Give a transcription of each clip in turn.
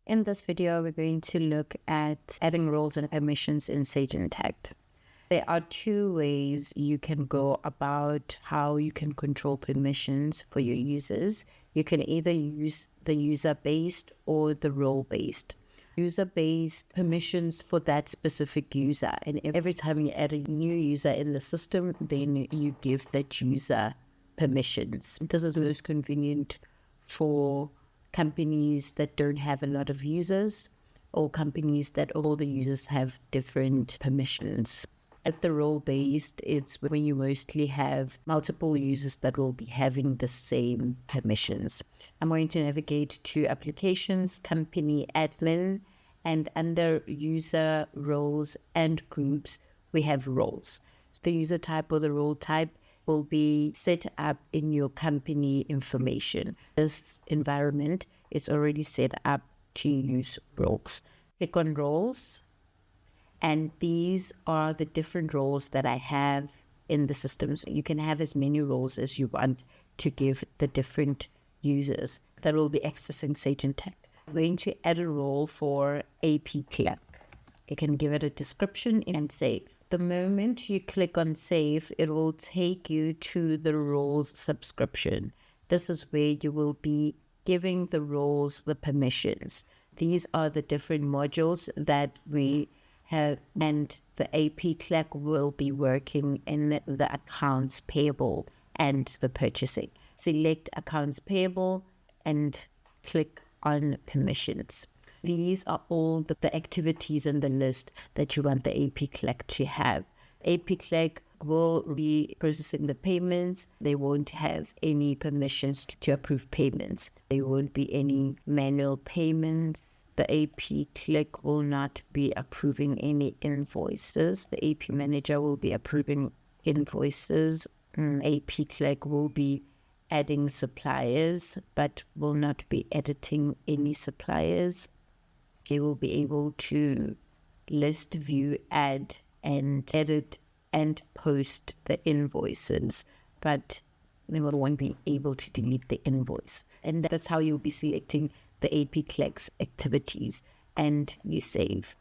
In this video, we're going to look at adding roles and permissions in Sage Intacct. There are two ways you can go about how you can control permissions for your users. You can either use the user-based or the role-based. User-based permissions for that specific user, and every time you add a new user in the system, then you give that user permissions. This is most convenient for companies that don't have a lot of users, or companies that all the users have different permissions. At the role-based, it's when you mostly have multiple users that will be having the same permissions. I'm going to navigate to Applications, Company, Admin, and under User, Roles, and Groups, we have Roles. The user type or the role type will be set up in your company information. This environment is already set up to use roles. Click on roles, and these are the different roles that I have in the system. So you can have as many roles as you want to give the different users that will be accessing Sage Intacct. I'm going to add a role for AP Clerk. You can give it a description and save. The moment you click on save, it will take you to the roles subscription. This is where you will be giving the roles the permissions. These are the different modules that we have, and the AP Clerk will be working in the accounts payable and the purchasing. Select accounts payable and click on permissions. These are all the activities in the list that you want the AP Clerk to have. AP Clerk will be processing the payments. They won't have any permissions to approve payments. There won't be any manual payments. The AP Clerk will not be approving any invoices. The AP Manager will be approving invoices. AP Clerk will be adding suppliers, but will not be editing any suppliers. They will be able to list, view, add, and edit and post the invoices, but they won't be able to delete the invoice. And that's how you'll be selecting the AP Clerk's activities, and you save.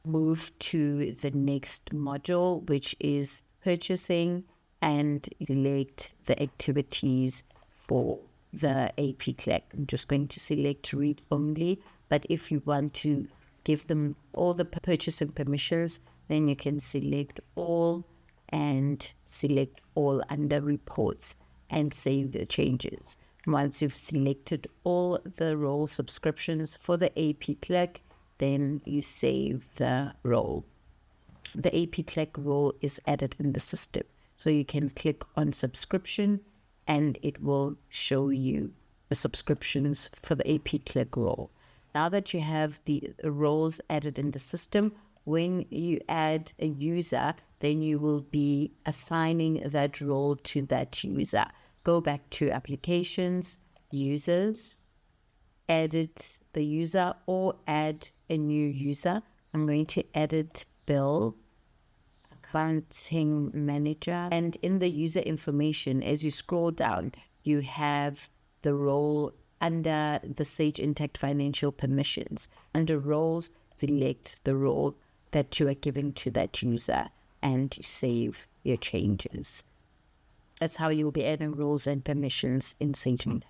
Move to the next module, which is purchasing, and select the activities for the AP Clerk. I'm just going to select read only, but if you want to give them all the purchasing permissions, then you can select all and select all under reports and save the changes. Once you've selected all the role subscriptions for the AP Clerk, then you save the role. The AP Clerk role is added in the system. So you can click on subscription and it will show you the subscriptions for the AP Clerk role. Now that you have the roles added in the system, when you add a user, then you will be assigning that role to that user. Go back to Applications, Users, edit the user or add a new user. I'm going to edit Bill, Accounting Manager, and in the user information, as you scroll down, you have the role under the Sage Intacct financial permissions. Under roles, select the role that you are giving to that user and save your changes. That's how you'll be adding roles and permissions in Sage Intacct.